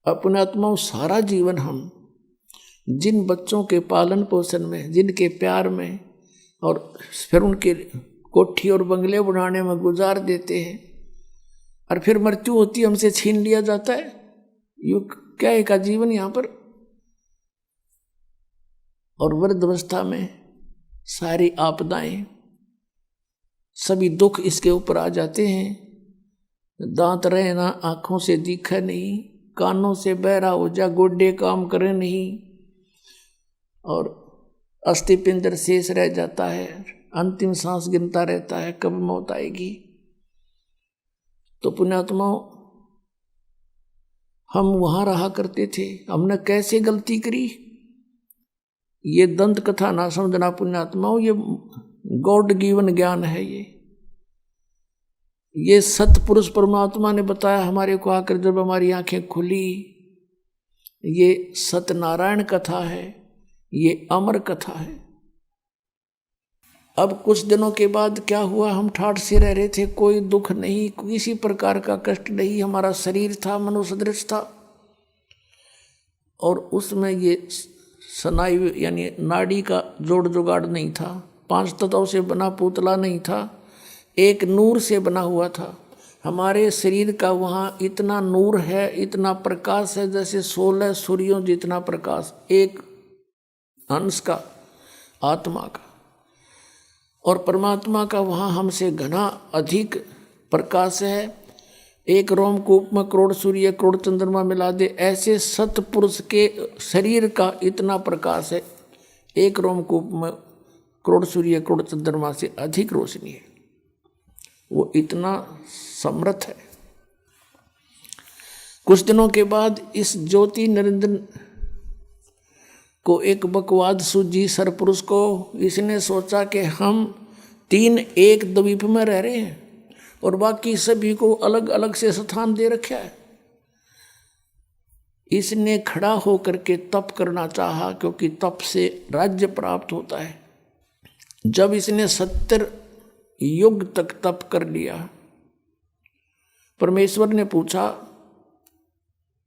अपने आत्माओं सारा जीवन हम जिन बच्चों के पालन पोषण में, जिनके प्यार में और फिर उनके कोठी और बंगले बनाने में गुजार देते हैं, और फिर मृत्यु होती है, हमसे छीन लिया जाता है। यू क्या है का जीवन यहाँ पर। और वृद्धावस्था में सारी आपदाएं, सभी दुख इसके ऊपर आ जाते हैं। दांत रहे ना, आंखों से दिखे नहीं, कानों से बहरा हो जा, गोडे काम करे नहीं, और अस्थि पिंजर शेष रह जाता है, अंतिम सांस गिनता रहता है कब मौत आएगी। तो पुण्यात्माओं, हम वहां रहा करते थे, हमने कैसे गलती करी। ये दंत कथा ना समझना पुण्यात्माओं, ये गॉड गिवन ज्ञान है। ये सतपुरुष परमात्मा ने बताया हमारे को आकर, जब हमारी आंखें खुली। ये सत्यनारायण कथा है, ये अमर कथा है। अब कुछ दिनों के बाद क्या हुआ, हम ठाठ से रह रहे थे, कोई दुख नहीं, किसी प्रकार का कष्ट नहीं। हमारा शरीर था मनुसदृश था, और उसमें ये स्नायु यानी नाड़ी का जोड़ जुगाड़ नहीं था, 5 तत्वों से बना पुतला नहीं था, एक नूर से बना हुआ था। हमारे शरीर का वहाँ इतना नूर है, इतना प्रकाश है, जैसे 16 सूर्यों जितना प्रकाश एक अंश का आत्मा का। और परमात्मा का वहाँ हमसे घना अधिक प्रकाश है। एक रोमकूप में करोड़ सूर्य करोड़ चंद्रमा मिला दे, ऐसे सतपुरुष के शरीर का इतना प्रकाश है। एक रोमकूप में करोड़ सूर्य करोड़ चंद्रमा से अधिक रोशनी है, वो इतना समर्थ है। कुछ दिनों के बाद इस ज्योति निरंजन को एक बकवाद सूझी सरपुरुष को। इसने सोचा कि हम 3 एक द्वीप में रह रहे हैं और बाकी सभी को अलग अलग से स्थान दे रखा है। इसने खड़ा होकर के तप करना चाहा, क्योंकि तप से राज्य प्राप्त होता है। जब इसने 70 युग तक तप कर लिया, परमेश्वर ने पूछा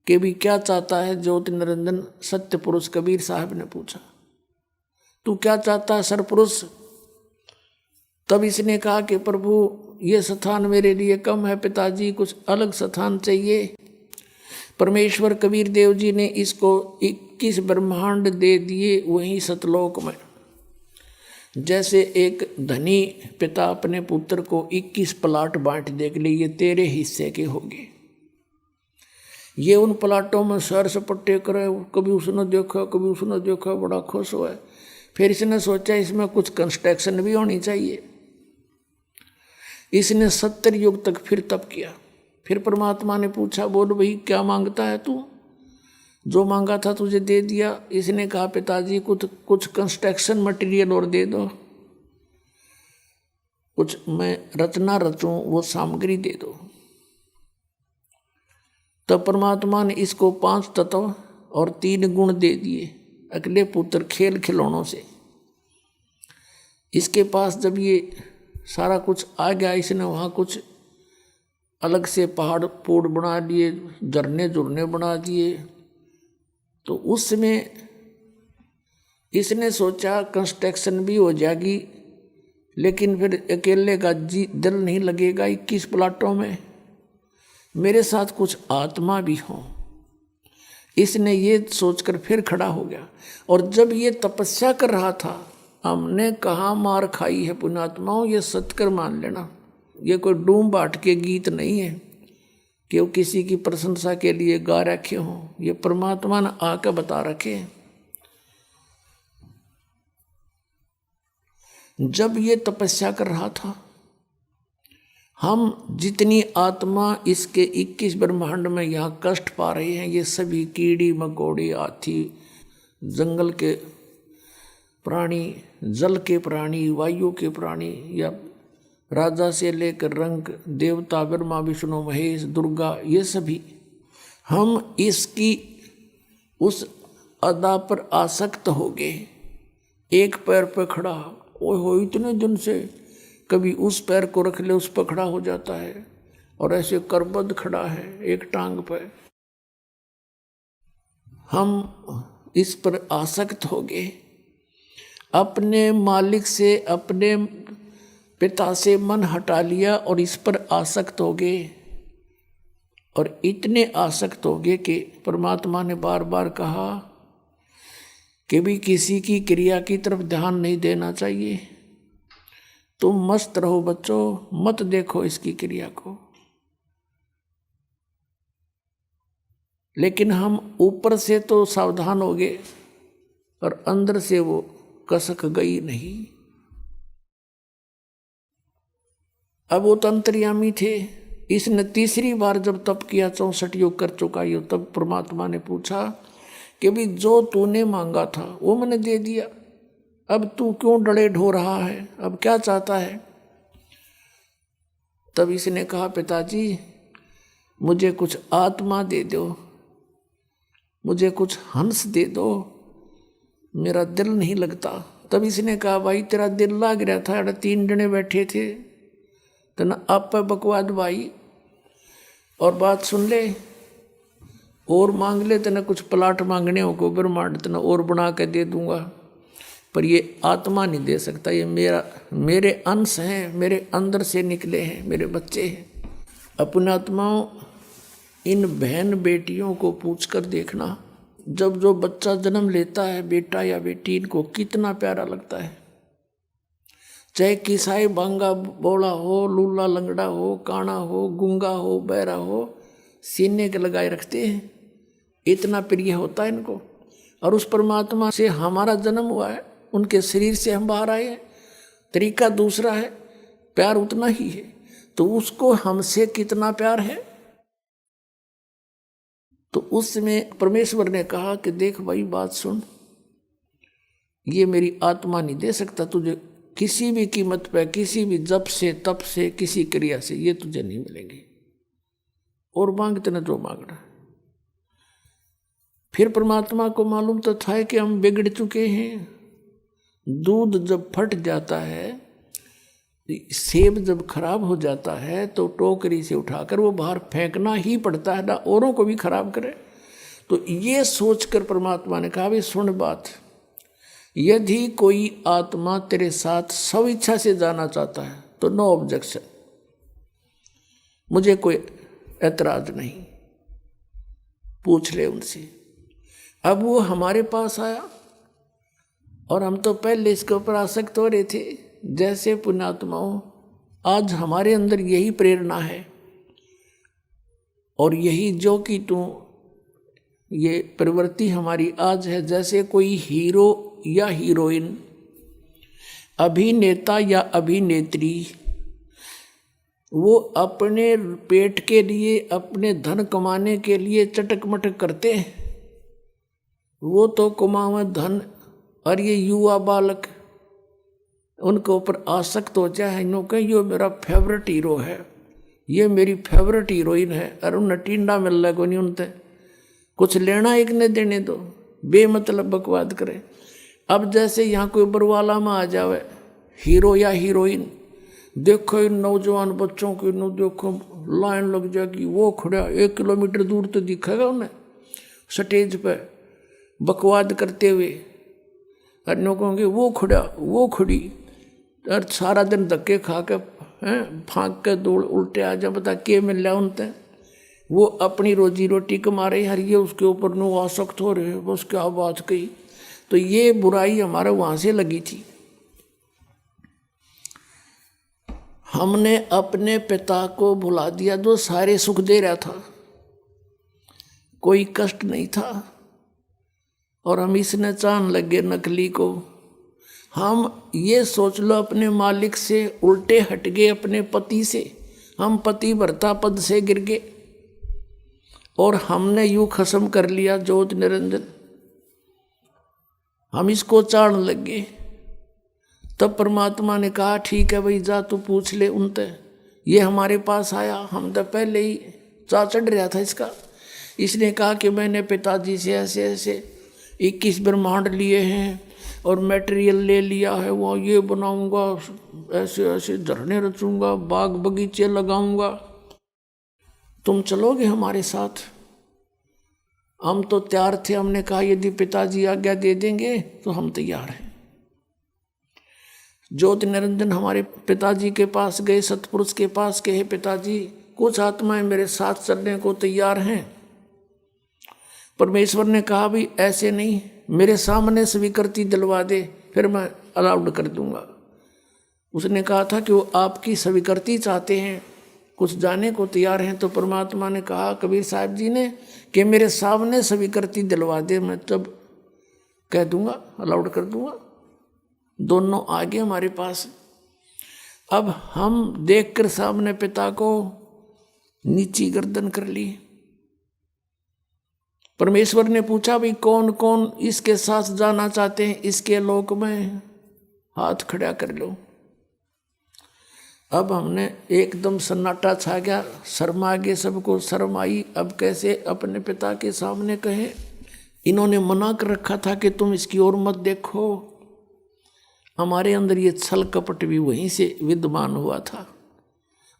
कि भी क्या चाहता है ज्योति निरंजन। सत्य पुरुष कबीर साहब ने पूछा, तू क्या चाहता है सरपुरुष। तब इसने कहा कि प्रभु ये स्थान मेरे लिए कम है पिताजी, कुछ अलग स्थान चाहिए। परमेश्वर कबीर देव जी ने इसको 21 ब्रह्मांड दे दिए वहीं सतलोक में। जैसे एक धनी पिता अपने पुत्र को 21 प्लाट बांट दे के लिए, ये तेरे हिस्से के होंगे। ये उन प्लाटों में सैर सपट्टे करे, कभी उसने देखा कभी उसने देखा, बड़ा खुश हुआ। फिर इसने सोचा इसमें कुछ कंस्ट्रक्शन भी होनी चाहिए। इसने 70 युग तक फिर तप किया। फिर परमात्मा ने पूछा, बोल भाई क्या मांगता है तू। जो मांगा था तुझे दे दिया। इसने कहा पिताजी कुछ कंस्ट्रक्शन मटेरियल और दे दो, कुछ मैं रचना रचूं वो सामग्री दे दो। तब परमात्मा ने इसको 5 तत्व और 3 गुण दे दिए अगले पुत्र खेल खिलौनों से। इसके पास जब ये सारा कुछ आ गया, इसने वहाँ कुछ अलग से पहाड़ पोड़ बना लिए, झरने झुरने बना दिए। तो उसमें इसने सोचा कंस्ट्रक्शन भी हो जाएगी, लेकिन फिर अकेले का दिल नहीं लगेगा 21 प्लाटों में, मेरे साथ कुछ आत्मा भी हो। इसने ये सोचकर फिर खड़ा हो गया। और जब ये तपस्या कर रहा था, हमने कहाँ मार खाई है पुण्यात्माओं, ये सत्कर मान लेना। ये कोई डूम बाट के गीत नहीं है कि वो किसी की प्रशंसा के लिए गा रखे हों, ये परमात्मा ने आकर बता रखे हैं। जब ये तपस्या कर रहा था, हम जितनी आत्मा इसके 21 ब्रह्मांड में यहाँ कष्ट पा रहे हैं, ये सभी कीड़ी मकोड़ी हाथी, जंगल के प्राणी, जल के प्राणी, वायु के प्राणी, या राजा से लेकर रंग देवता ब्रह्मा विष्णु महेश दुर्गा, ये सभी हम इसकी उस अदा पर आसक्त हो गए। एक पैर पर खड़ा, ओए हो इतने दिन से, कभी उस पैर को रख ले उस पर खड़ा हो जाता है, और ऐसे करबद्ध खड़ा है एक टांग पर। हम इस पर आसक्त हो गए, अपने मालिक से, अपने पिता से मन हटा लिया और इस पर आसक्त हो गए। और इतने आसक्त हो गए कि परमात्मा ने बार बार कहा कि भी किसी की क्रिया की तरफ ध्यान नहीं देना चाहिए, तुम मस्त रहो बच्चों, मत देखो इसकी क्रिया को। लेकिन हम ऊपर से तो सावधान हो गए और अंदर से वो कसक गई नहीं। अब वो तो अंतर्यामी थे। इसने तीसरी बार जब तप किया, 64 योग कर चुका ये, तब परमात्मा ने पूछा कि भी जो तूने मांगा था वो मैंने दे दिया, अब तू क्यों डरे ढो रहा है, अब क्या चाहता है। तब इसने कहा पिताजी मुझे कुछ आत्मा दे दो, मुझे कुछ हंस दे दो, मेरा दिल नहीं लगता। तब इसने कहा भाई तेरा दिल लाग रहा था, 3 जने बैठे थे, तो ना आप बकवाद भाई, और बात सुन ले, और मांग ले, तेना कुछ प्लाट मांगने हो को ब्रह्मांड तना और बना के दे दूंगा, पर ये आत्मा नहीं दे सकता, ये मेरे अंश हैं, मेरे अंदर से निकले हैं, मेरे बच्चे हैं। अपने आत्माओं, इन बहन बेटियों को पूछकर देखना, जब जो बच्चा जन्म लेता है, बेटा या बेटी, इनको कितना प्यारा लगता है। चाहे किसाई बांगा बोला हो, लूला लंगड़ा हो, काना हो, गूंगा हो, बहरा हो, सीने के लगाए रखते हैं, इतना प्रिय होता है इनको। और उस परमात्मा से हमारा जन्म हुआ है, उनके शरीर से हम बाहर आए हैं, तरीका दूसरा है, प्यार उतना ही है, तो उसको हमसे कितना प्यार है। तो उसमें परमेश्वर ने कहा कि देख भाई बात सुन, ये मेरी आत्मा नहीं दे सकता तुझे किसी भी कीमत पे, किसी भी जप से, तप से, किसी क्रिया से, ये तुझे नहीं मिलेंगी, और मांगते न जो मांगना। फिर परमात्मा को मालूम तो था कि हम बिगड़ चुके हैं। दूध जब फट जाता है, सेब जब खराब हो जाता है, तो टोकरी से उठाकर वो बाहर फेंकना ही पड़ता है, ना औरों को भी खराब करे। तो ये सोचकर परमात्मा ने कहा भी सुन बात, यदि कोई आत्मा तेरे साथ स्व इच्छा से जाना चाहता है तो नो ऑब्जेक्शन, मुझे कोई ऐतराज नहीं, पूछ ले उनसे। अब वो हमारे पास आया और हम तो पहले इसके ऊपर आसक्त हो रहे थे। जैसे पुण्यात्माओं, आज हमारे अंदर यही प्रेरणा है और यही जो कि तू ये प्रवृत्ति हमारी आज है। जैसे कोई हीरो या हीरोइन, अभिनेता या अभिनेत्री, वो अपने पेट के लिए, अपने धन कमाने के लिए चटक मटक करते हैं, वो तो कमावे धन, और ये युवा बालक उनके ऊपर आसक्त हो जाए, इन्हों कहे ये मेरा फेवरेट हीरो है, ये मेरी फेवरेट हीरोइन है, और उन्हें टींडा मिल रहा कोई नहीं, उनसे कुछ लेना एक ने देने दो, बेमतलब बकवाद करे। अब जैसे यहाँ कोई बरवाला में आ जावे हीरो या हीरोइन, देखो इन नौजवान बच्चों की, नो देखो लाइन लग जाएगी, वो खड़ा 1 किलोमीटर दूर तो दिखेगा उन्हें स्टेज पे बकवाद करते हुए, और नो कहोगे वो खड़ा वो खड़ी, और सारा दिन धक्के खा के फाँक के दौड़ उल्टे आ जा, बता के मिल रहा उनसे, वो अपनी रोजी रोटी कमा रहे, हर ये उसके ऊपर नो आसक्त हो रहे, बस क्या बात कही। तो ये बुराई हमारे वहाँ से लगी थी। हमने अपने पिता को भुला दिया जो सारे सुख दे रहा था, कोई कष्ट नहीं था, और हम इसने चाहने लगे नकली को। हम ये सोच लो अपने मालिक से उल्टे हट गए, अपने पति से, हम पति भर्ता पद से गिर गए और हमने यूं खत्म कर लिया ज्योत निरंजन, हम इसको चाहने लगे। तब परमात्मा ने कहा ठीक है भाई जा तू पूछ ले उनसे। ये हमारे पास आया, हम तो पहले ही चा चढ़ रहा था इसका। इसने कहा कि मैंने पिताजी से ऐसे ऐसे 21 ब्रह्मांड लिए हैं और मटेरियल ले लिया है, वो ये बनाऊंगा, ऐसे ऐसे झरने रचूंगा, बाग बगीचे लगाऊंगा, तुम चलोगे हमारे साथ। हम तो तैयार थे, हमने कहा यदि पिताजी आज्ञा दे देंगे तो हम तैयार हैं। ज्योति निरंजन हमारे पिताजी के पास गए, सतपुरुष के पास गए, पिताजी कुछ आत्माएं मेरे साथ चलने को तैयार हैं। परमेश्वर ने कहा भी ऐसे नहीं, मेरे सामने स्वीकृति दिलवा दे, फिर मैं अलाउड कर दूंगा। उसने कहा था कि वो आपकी स्वीकृति चाहते हैं, कुछ जाने को तैयार हैं। तो परमात्मा ने कहा कबीर साहब जी ने कि मेरे सामने स्वीकृति दिलवा दे, मैं तब कह दूंगा, अलाउड कर दूंगा। दोनों आगे हमारे पास। अब हम देखकर सामने पिता को नीची गर्दन कर ली। परमेश्वर ने पूछा भी कौन कौन इसके साथ जाना चाहते हैं इसके लोक में, हाथ खड़ा कर लो। अब हमने एकदम सन्नाटा छा गया, शर्मा गए, सबको शर्म आई। अब कैसे अपने पिता के सामने कहें? इन्होंने मना कर रखा था कि तुम इसकी ओर मत देखो। हमारे अंदर ये छल कपट भी वहीं से विद्यमान हुआ था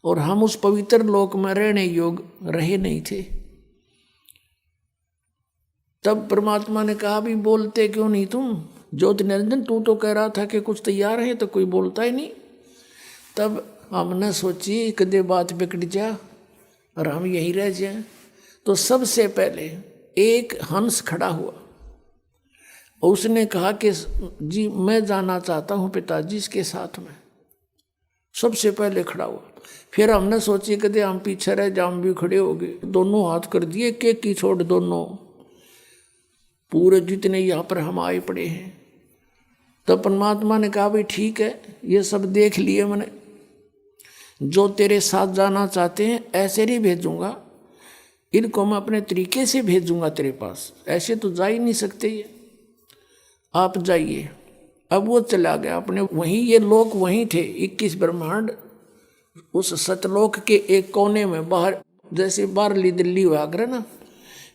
और हम उस पवित्र लोक में रहने योग्य रहे नहीं थे। तब परमात्मा ने कहा भी बोलते क्यों नहीं तुम? ज्योति निरंजन तू तो कह रहा था कि कुछ तैयार है, तो कोई बोलता ही नहीं। तब हमने सोची कदे बात बिगड़ जा और हम यहीं रह जाएं। तो सबसे पहले एक हंस खड़ा हुआ और उसने कहा कि जी मैं जाना चाहता हूँ पिताजी के साथ में। सबसे पहले खड़ा हुआ। फिर हमने सोची कदे हम पीछे रह जा, हम भी खड़े हो गए। दोनों हाथ कर दिए, केक की छोड़ दोनों, पूरे जितने यहाँ पर हम आए पड़े हैं। तो परमात्मा ने कहा भाई ठीक है, ये सब देख लिए मैंने, जो तेरे साथ जाना चाहते हैं ऐसे नहीं भेजूंगा, इनको मैं अपने तरीके से भेजूंगा तेरे पास, ऐसे तो जा ही नहीं सकते ये, आप जाइए। अब वो चला गया अपने, वहीं ये लोग वहीं थे 21 ब्रह्मांड उस सतलोक के एक कोने में, बाहर जैसे बाहरली दिल्ली हुआ करे ना,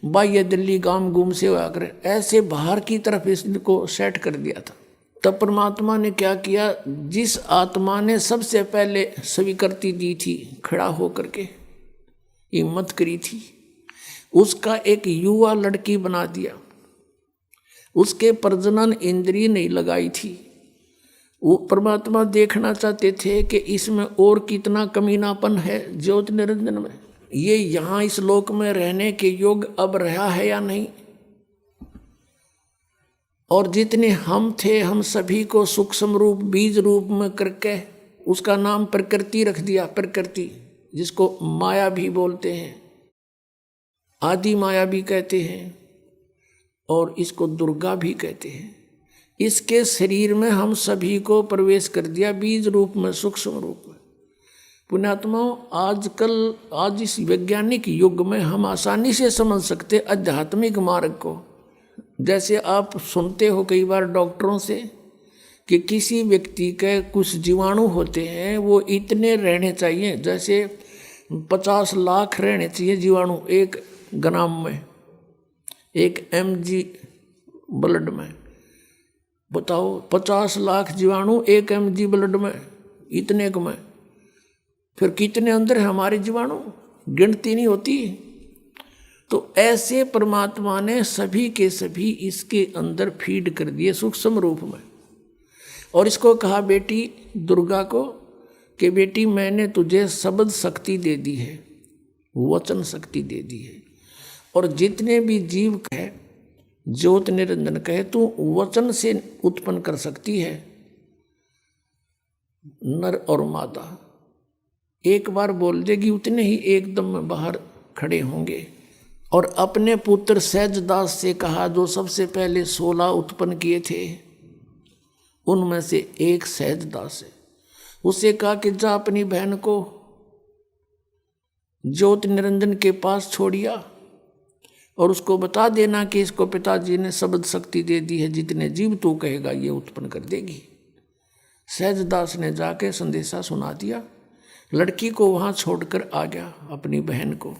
बाह्य दिल्ली गांव गुम से हुआ करे, ऐसे बाहर की तरफ इसको सेट कर दिया था। तब परमात्मा ने क्या किया, जिस आत्मा ने सबसे पहले स्वीकृति दी थी, खड़ा होकर के हिम्मत करी थी, उसका एक युवा लड़की बना दिया। उसके प्रजनन इंद्रिय नहीं लगाई थी। वो परमात्मा देखना चाहते थे कि इसमें और कितना कमीनापन है ज्योति निरंजन में, ये यहाँ इस लोक में रहने के योग्य अब रहा है या नहीं। और जितने हम थे, हम सभी को सूक्ष्म रूप बीज रूप में करके उसका नाम प्रकृति रख दिया। प्रकृति जिसको माया भी बोलते हैं, आदि माया भी कहते हैं और इसको दुर्गा भी कहते हैं। इसके शरीर में हम सभी को प्रवेश कर दिया बीज रूप में, सूक्ष्म रूप में। पुण्यात्माओं, आजकल आज इस वैज्ञानिक युग में हम आसानी से समझ सकते आध्यात्मिक मार्ग को। जैसे आप सुनते हो कई बार डॉक्टरों से कि किसी व्यक्ति के कुछ जीवाणु होते हैं, वो इतने रहने चाहिए, जैसे 50 लाख रहने चाहिए जीवाणु एक ग्राम में, 1 mg ब्लड में। बताओ 50 लाख जीवाणु 1 mg ब्लड में, इतने को में फिर कितने अंदर है हमारे जीवाणु, गिनती नहीं होती। तो ऐसे परमात्मा ने सभी के सभी इसके अंदर फीड कर दिए सूक्ष्म रूप में। और इसको कहा बेटी दुर्गा को कि बेटी मैंने तुझे शब्द शक्ति दे दी है, वचन शक्ति दे दी है, और जितने भी जीव कहे, ज्योत निरंजन कहे, तू वचन से उत्पन्न कर सकती है नर और मादा। एक बार बोल देगी, उतने ही एकदम बाहर खड़े होंगे। और अपने पुत्र सहजदास से कहा, जो सबसे पहले 16 उत्पन्न किए थे, उनमें से एक सहजदास है। उसे कहा कि जा अपनी बहन को ज्योति निरंजन के पास छोड़िया और उसको बता देना कि इसको पिताजी ने शब्द शक्ति दे दी है, जितने जीव तू कहेगा ये उत्पन्न कर देगी। सहजदास ने जाके संदेशा सुना दिया, लड़की को वहाँ छोड़कर आ गया अपनी बहन को।